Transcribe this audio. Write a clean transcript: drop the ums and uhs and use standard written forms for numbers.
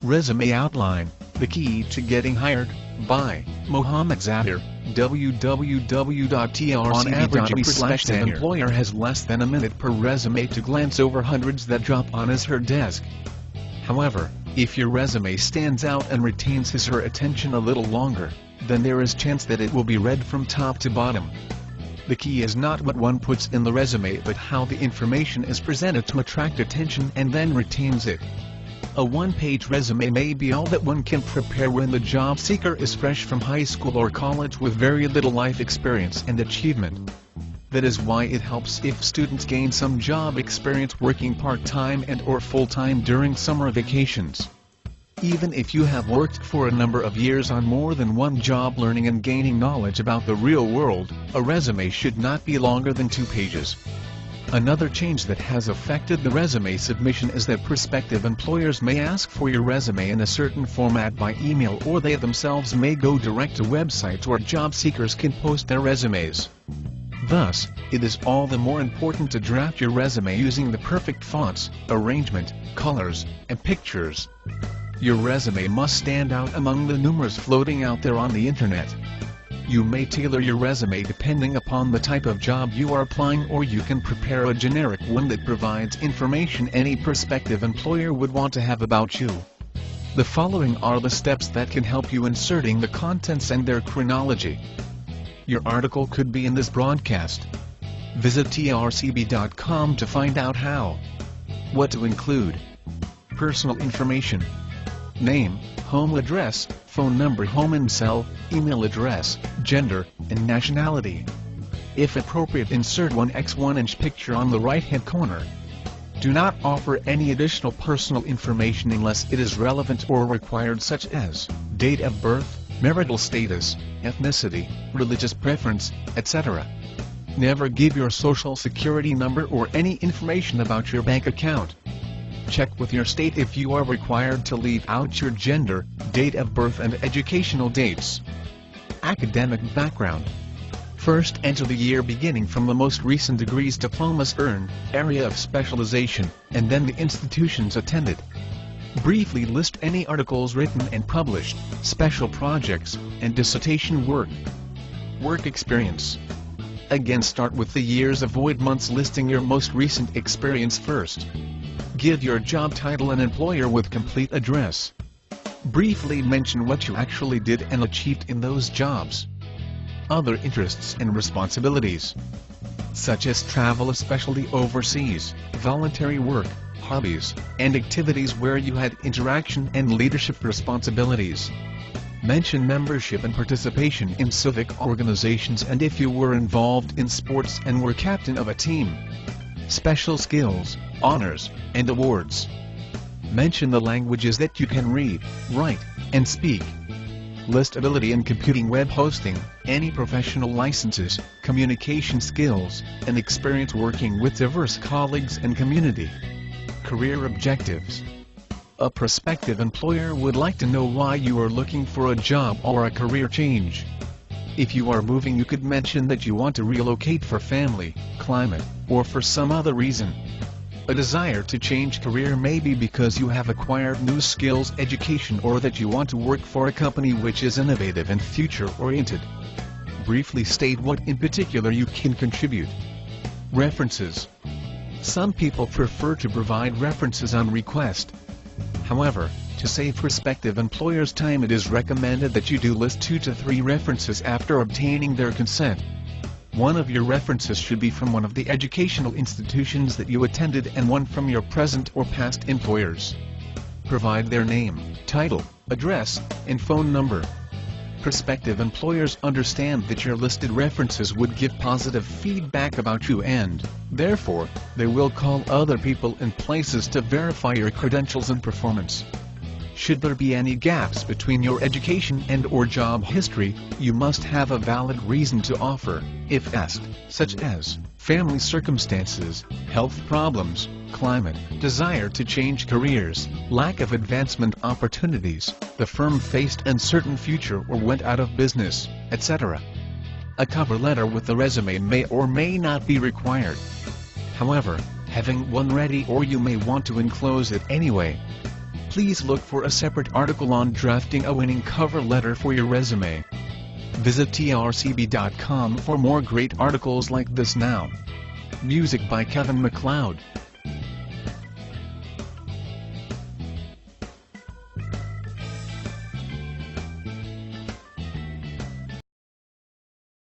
Resume Outline, The Key to Getting Hired, by Mohammed Zahir, www.trcb.me. On average, a prospective employer has less than a minute per resume to glance over hundreds that drop on his/her desk. However, if your resume stands out and retains his/her attention a little longer, then there is chance that it will be read from top to bottom. The key is not what one puts in the resume but how the information is presented to attract attention and then retains it. A one-page resume may be all that one can prepare when the job seeker is fresh from high school or college with very little life experience and achievement. That is why it helps if students gain some job experience working part-time and/or full-time during summer vacations. Even if you have worked for a number of years on more than one job learning and gaining knowledge about the real world, a resume should not be longer than 2 pages. Another change that has affected the resume submission is that prospective employers may ask for your resume in a certain format by email, or they themselves may go direct to websites where job seekers can post their resumes. Thus, it is all the more important to draft your resume using the perfect fonts, arrangement, colors, and pictures. Your resume must stand out among the numerous floating out there on the internet. You may tailor your resume depending upon the type of job you are applying, or you can prepare a generic one that provides information any prospective employer would want to have about you. The following are the steps that can help you inserting the contents and their chronology. Your article could be in this broadcast. Visit trcb.com to find out how. What to include. Personal information. Name, home address, phone number, home and cell, email address, gender, and nationality. If appropriate, insert 1x1-inch picture on the right-hand corner. Do not offer any additional personal information unless it is relevant or required, such as date of birth, marital status, ethnicity, religious preference, etc. Never give your social security number or any information about your bank account. Check with your state if you are required to leave out your gender, date of birth, and educational dates. Academic background. First, enter the year beginning from the most recent degrees, diplomas earned, area of specialization, and then the institutions attended. Briefly list any articles written and published, special projects, and dissertation work. Work experience. Again, start with the years, avoid months, listing your most recent experience first. Give your job title and employer with complete address. Briefly mention what you actually did and achieved in those jobs. Other interests and responsibilities, such as travel, especially overseas, voluntary work, hobbies, and activities where you had interaction and leadership responsibilities. Mention membership and participation in civic organizations, and if you were involved in sports and were captain of a team. Special skills, honors, and awards. Mention the languages that you can read, write, and speak. List ability in computing, web hosting, any professional licenses, communication skills, and experience working with diverse colleagues and community. Career objectives. A prospective employer would like to know why you are looking for a job or a career change. If you are moving, you could mention that you want to relocate for family, climate, or for some other reason. A desire to change career may be because you have acquired new skills, education, or that you want to work for a company which is innovative and future-oriented. Briefly state what in particular you can contribute. References. Some people prefer to provide references on request. However, to save prospective employers time, it is recommended that you do list 2 to 3 references after obtaining their consent. One of your references should be from one of the educational institutions that you attended, and one from your present or past employers. Provide their name, title, address, and phone number. Prospective employers understand that your listed references would give positive feedback about you, and, therefore, they will call other people and places to verify your credentials and performance. Should there be any gaps between your education and/or job history, you must have a valid reason to offer, if asked, such as family circumstances, health problems, climate, desire to change careers, lack of advancement opportunities, the firm faced uncertain future or went out of business, etc. A cover letter with the resume may or may not be required. However, having one ready, or you may want to enclose it anyway. please look for a separate article on drafting a winning cover letter for your resume. Visit trcb.com for more great articles like this now. Music by Kevin MacLeod.